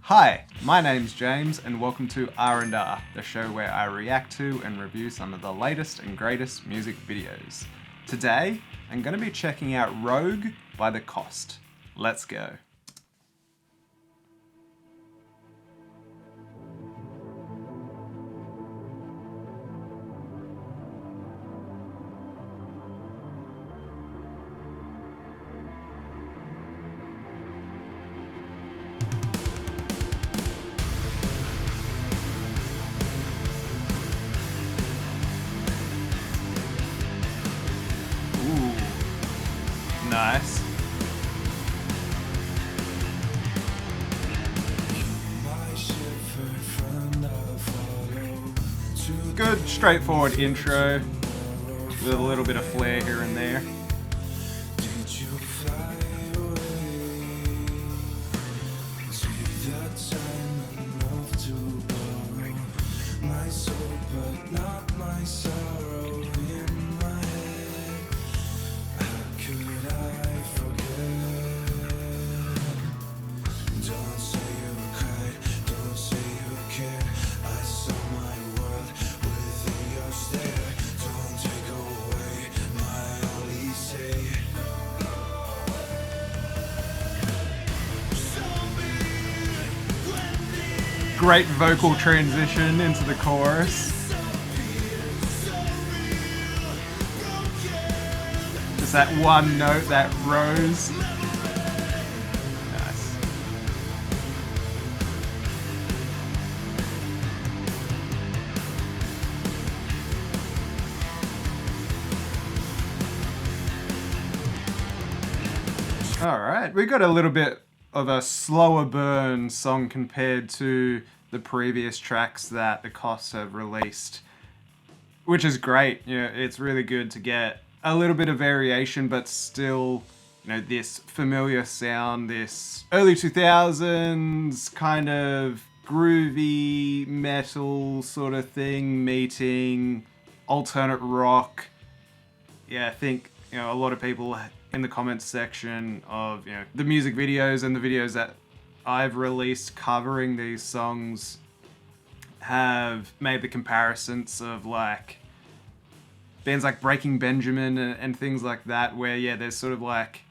Hi, my name's James and welcome to R&R, the show where I react to and review some of the latest and greatest music videos. Today, I'm going to be checking out Rogue by The Cost. Let's go. Ooh, nice. Good, straightforward intro with a little bit of flair here and there. Great vocal transition into the chorus. Just that one note, that rose. Nice. Alright, we got a little bit of a slower burn song compared to the previous tracks that The Cost have released, which is great. You know, it's really good to get a little bit of variation, but still, you know, this familiar sound, this early 2000s kind of groovy metal sort of thing meeting alternate rock. Yeah, I think, you know, a lot of people in the comments section of, you know, the music videos and the videos that I've released covering these songs have made the comparisons of like bands like Breaking Benjamin and things like that, where yeah, there's sort of like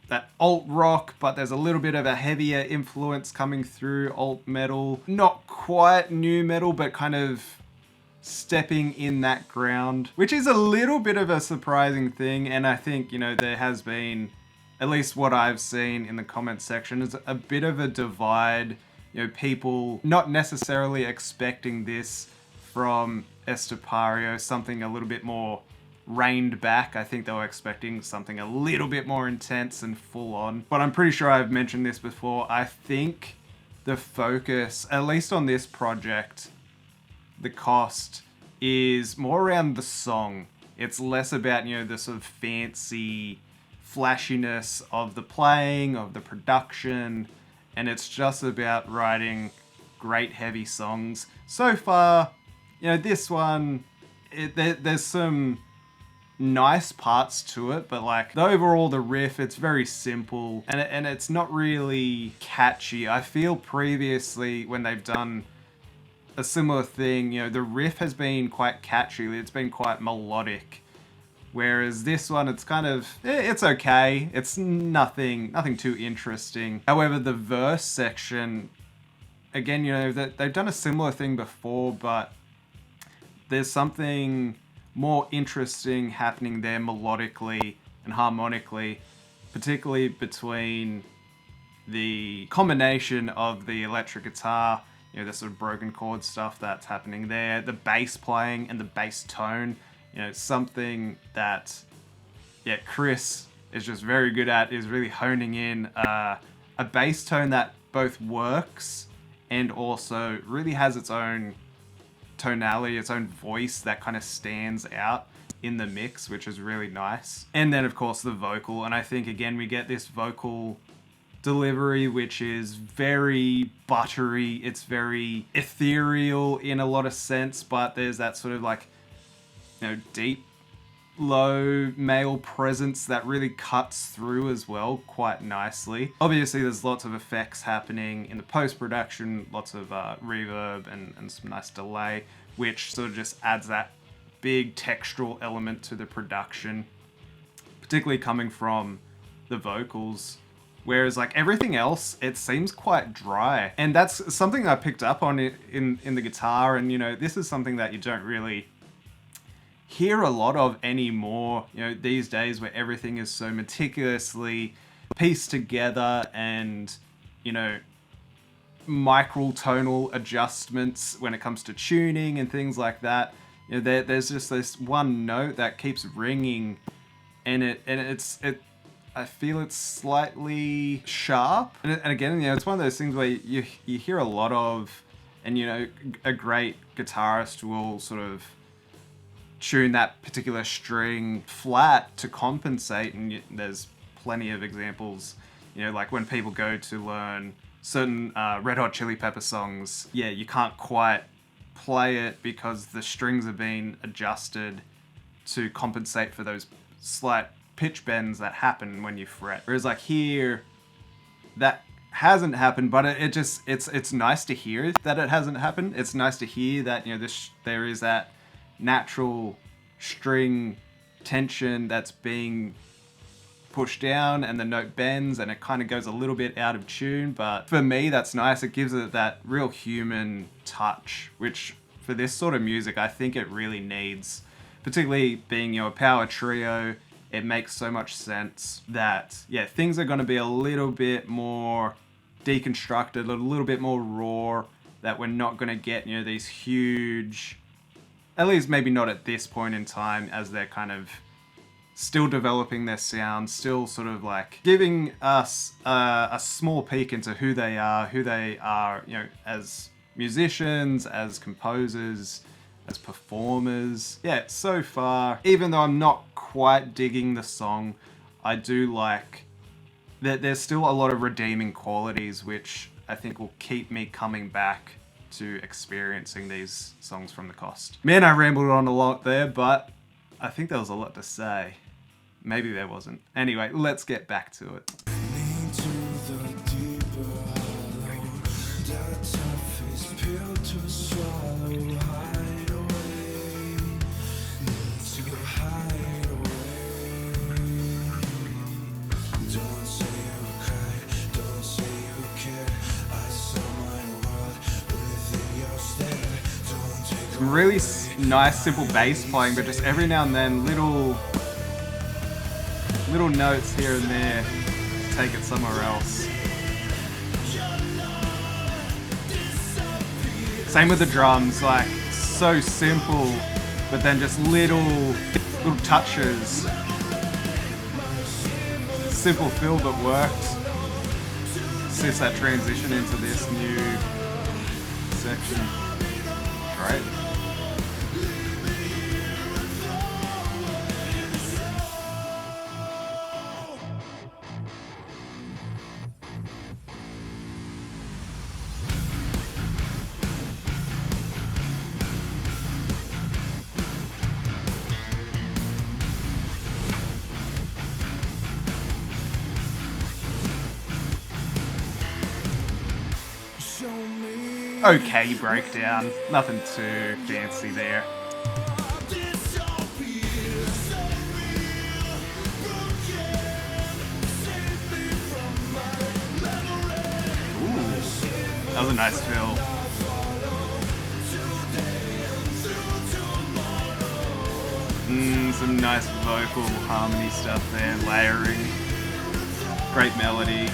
that alt rock, but there's a little bit of a heavier influence coming through, alt metal, not quite new metal, but kind of stepping in that ground, which is a little bit of a surprising thing. And I think, you know, there has been, at least what I've seen in the comments section, is a bit of a divide. You know, people not necessarily expecting this from Estepario, something a little bit more reined back. I think they were expecting something a little bit more intense and full on. But I'm pretty sure I've mentioned this before. I think the focus, at least on this project, The Cost, is more around the song. It's less about, you know, the sort of fancy flashiness of the playing, of the production, and it's just about writing great heavy songs. So far, you know, this one, there's some nice parts to it, but like the riff, it's very simple and it's not really catchy. I feel previously when they've done a similar thing, you know, the riff has been quite catchy, it's been quite melodic. Whereas this one, it's kind of, it's okay. It's nothing too interesting. However, the verse section, again, you know, they've done a similar thing before, but there's something more interesting happening there melodically and harmonically, particularly between the combination of the electric guitar, you know, the sort of broken chord stuff that's happening there, the bass playing and the bass tone. You know, something that, yeah, Chris is just very good at, is really honing in a bass tone that both works and also really has its own tonality, its own voice that kind of stands out in the mix, which is really nice. And then, of course, the vocal. And I think, again, we get this vocal delivery which is very buttery, it's very ethereal in a lot of sense, but there's that sort of like, you know, deep low male presence that really cuts through as well quite nicely. Obviously, there's lots of effects happening in the post-production, lots of reverb and some nice delay, which sort of just adds that big textural element to the production, particularly coming from the vocals. Whereas like everything else, it seems quite dry. And that's something I picked up on it in the guitar. And, you know, this is something that you don't really hear a lot of anymore, you know, these days, where everything is so meticulously pieced together and, you know, microtonal adjustments when it comes to tuning and things like that. You know, there's just this one note that keeps ringing, and I feel it's slightly sharp. And again, you know, it's one of those things where you hear a lot of, and, you know, a great guitarist will sort of tune that particular string flat to compensate, and there's plenty of examples, you know, like when people go to learn certain Red Hot Chili Pepper songs, yeah, you can't quite play it because the strings are being adjusted to compensate for those slight pitch bends that happen when you fret. Whereas like here, that hasn't happened, but it's nice to hear that it hasn't happened. It's nice to hear that, you know, there is that natural string tension that's being pushed down, and the note bends and it kind of goes a little bit out of tune. But for me, that's nice. It gives it that real human touch, which for this sort of music, I think it really needs, particularly being, you know, a power trio. It makes so much sense that, yeah, things are going to be a little bit more deconstructed, a little bit more raw, that we're not going to get, you know, these huge, at least maybe not at this point in time, as they're kind of still developing their sound, still sort of like giving us a small peek into who they are, you know, as musicians, as composers, as performers. Yeah, so far, even though I'm not quite digging the song, I do like that there's still a lot of redeeming qualities, which I think will keep me coming back to experiencing these songs from the Cost. Man, I rambled on a lot there, but I think there was a lot to say. Maybe there wasn't. Anyway, let's get back to it. Some really nice, simple bass playing, but just every now and then little notes here and there to take it somewhere else. Same with the drums, like so simple, but then just little touches. Simple feel, but worked. Since that transition into this new section. Great. Okay breakdown, nothing too fancy there. Ooh, that was a nice fill. Some nice vocal harmony stuff there, layering, great melody.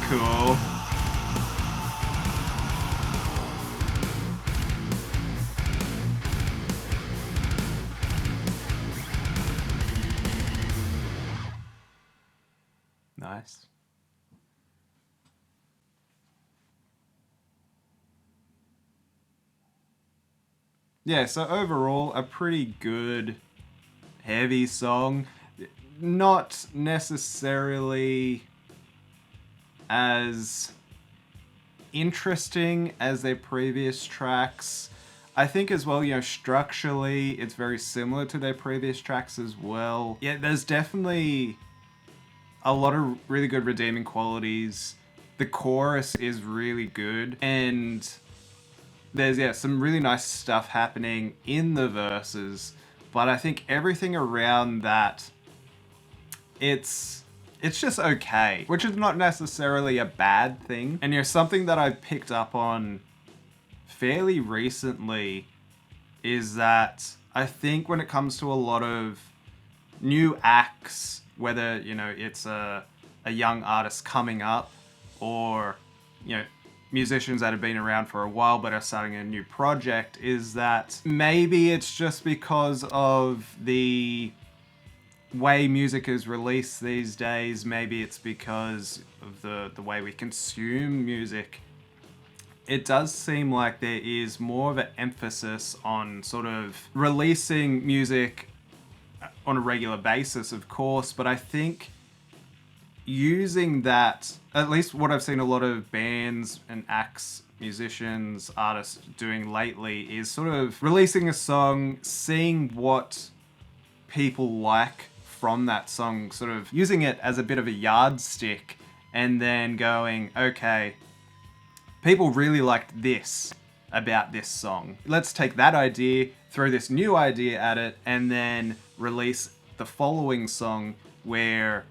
Cool. Nice. Yeah, so overall, a pretty good, heavy song. Not necessarily as interesting as their previous tracks. I think as well, structurally, it's very similar to their previous tracks as well. Yeah, there's definitely a lot of really good redeeming qualities. The chorus is really good, and there's some really nice stuff happening in the verses, but I think everything around that, it's just okay, which is not necessarily a bad thing. And something that I've picked up on fairly recently is that I think when it comes to a lot of new acts, whether it's a young artist coming up, or musicians that have been around for a while but are starting a new project, is that maybe it's just because of the way music is released these days. Maybe it's because of the way we consume music. It does seem like there is more of an emphasis on sort of releasing music on a regular basis, of course, but I think using that, at least what I've seen a lot of bands and acts, musicians, artists doing lately, is sort of releasing a song, seeing what people like from that song, sort of using it as a bit of a yardstick, and then going, okay, people really liked this about this song. Let's take that idea, throw this new idea at it, and then release the following song where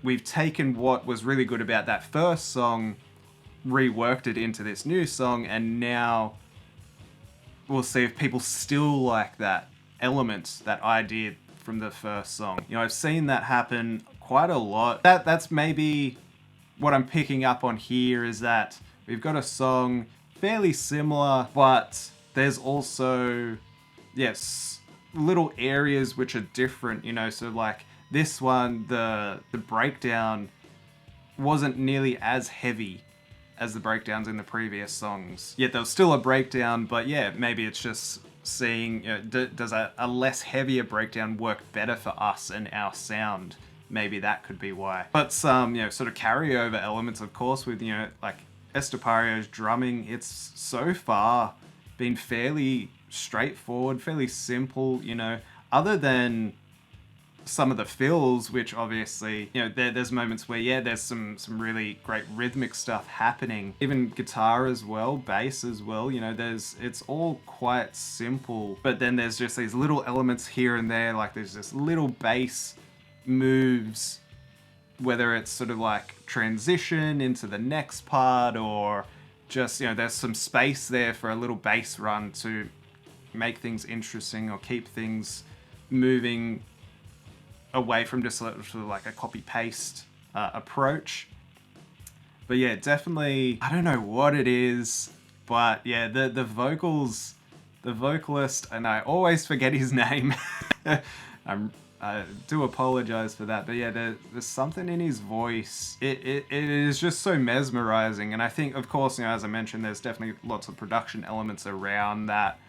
we've taken what was really good about that first song, reworked it into this new song, and now we'll see if people still like that element, that idea from the first song. I've seen that happen quite a lot. That's maybe what I'm picking up on here, is that we've got a song fairly similar, but there's also, yes, little areas which are different, so like this one, the breakdown wasn't nearly as heavy as the breakdowns in the previous songs. Yet there was still a breakdown, but yeah, maybe it's just seeing, does a less heavier breakdown work better for us and our sound? Maybe that could be why. But some, sort of carryover elements, of course, with, like Estepario's drumming, it's so far been fairly straightforward, fairly simple, other than some of the fills, which obviously, there's moments where, there's some really great rhythmic stuff happening. Even guitar as well, bass as well, it's all quite simple. But then there's just these little elements here and there, like there's just little bass moves, whether it's sort of like transition into the next part, or just, there's some space there for a little bass run to make things interesting or keep things moving away from just sort of like a copy-paste approach. But yeah, definitely, I don't know what it is, but yeah, the vocals, the vocalist, and I always forget his name. I do apologize for that, but yeah, there's something in his voice. It is just so mesmerizing, and I think, of course, as I mentioned, there's definitely lots of production elements around that,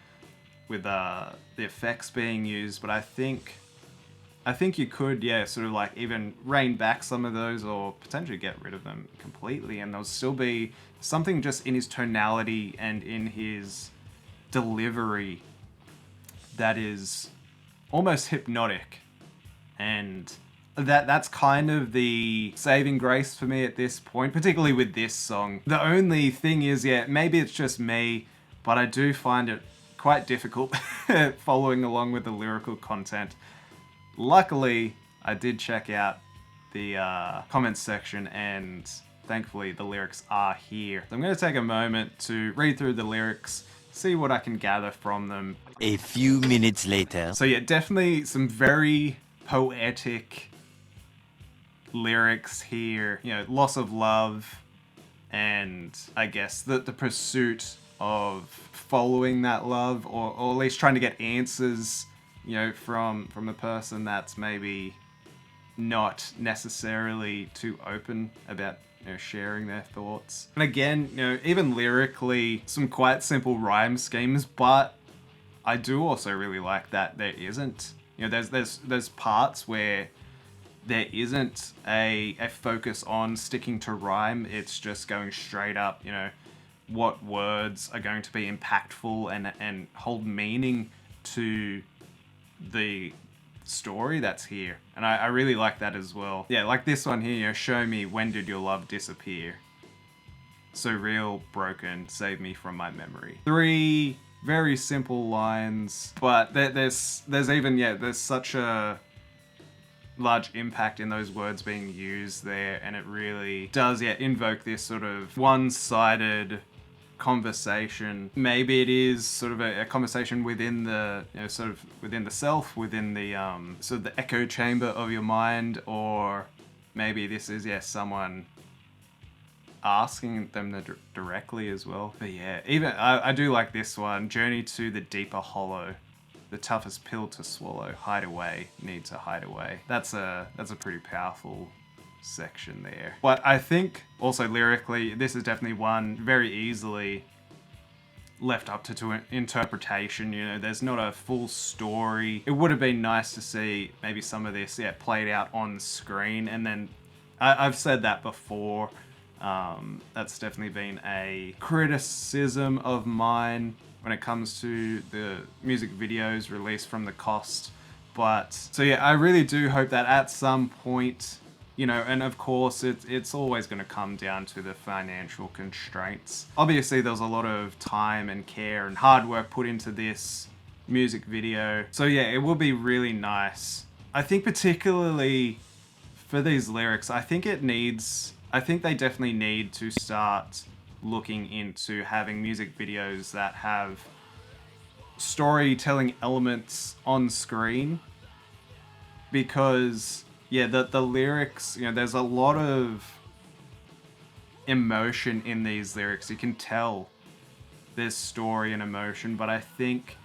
with the effects being used, but I think you could, sort of like even rein back some of those, or potentially get rid of them completely, and there'll still be something just in his tonality and in his delivery that is almost hypnotic. And that's kind of the saving grace for me at this point, particularly with this song. The only thing is, maybe it's just me, but I do find it quite difficult following along with the lyrical content. Luckily, I did check out the comments section, and thankfully the lyrics are here. So I'm going to take a moment to read through the lyrics, see what I can gather from them. A few minutes later. So yeah, definitely some very poetic lyrics here. Loss of love, and I guess the pursuit of following that love, or at least trying to get answers, from a person that's maybe not necessarily too open about sharing their thoughts. And again, even lyrically, some quite simple rhyme schemes, but I do also really like that there isn't, there's parts where there isn't a focus on sticking to rhyme. It's just going straight up, what words are going to be impactful and hold meaning to the story that's here. And I really like that as well. Yeah, like this one here, you know, show me when did your love disappear? So real, broken, save me from my memory. 3 very simple lines, but there's even, yeah, there's such a large impact in those words being used there, and it really does, yeah, invoke this sort of one-sided conversation. Maybe it is sort of a conversation within the, you know, sort of within the self, within the sort of the echo chamber of your mind, or maybe this is, yeah, someone asking them directly as well. But yeah, even I do like this one. Journey to the deeper hollow, the toughest pill to swallow. Hide away, need to hide away. That's a pretty powerful section there. But I think also lyrically, this is definitely one very easily left up to interpretation. You know, there's not a full story. It would have been nice to see maybe some of this, yeah, played out on screen. And then I've said that before. That's definitely been a criticism of mine when it comes to the music videos released from the cost. But so yeah, I really do hope that at some point, you know, and of course it's always going to come down to the financial constraints. Obviously there's a lot of time and care and hard work put into this music video. So yeah, it will be really nice. I think particularly for these lyrics, I think they definitely need to start looking into having music videos that have storytelling elements on screen, because yeah, the lyrics, you know, there's a lot of emotion in these lyrics. You can tell there's story and emotion, but I think,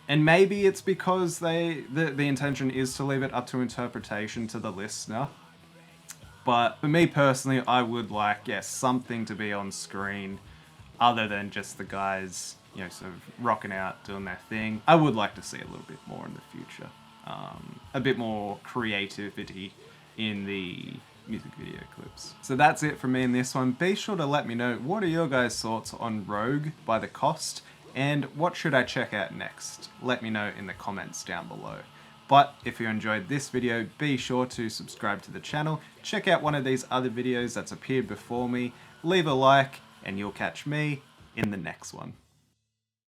and maybe it's because the intention is to leave it up to interpretation to the listener. But for me personally, I would like, yes, something to be on screen other than just the guys, you know, sort of rocking out, doing their thing. I would like to see a little bit more in the future. A bit more creativity in the music video clips. So that's it from me in this one. Be sure to let me know, what are your guys' thoughts on Rogue by The Cost, and what should I check out next? Let me know in the comments down below. But if you enjoyed this video, be sure to subscribe to the channel, check out one of these other videos that's appeared before me, leave a like, and you'll catch me in the next one.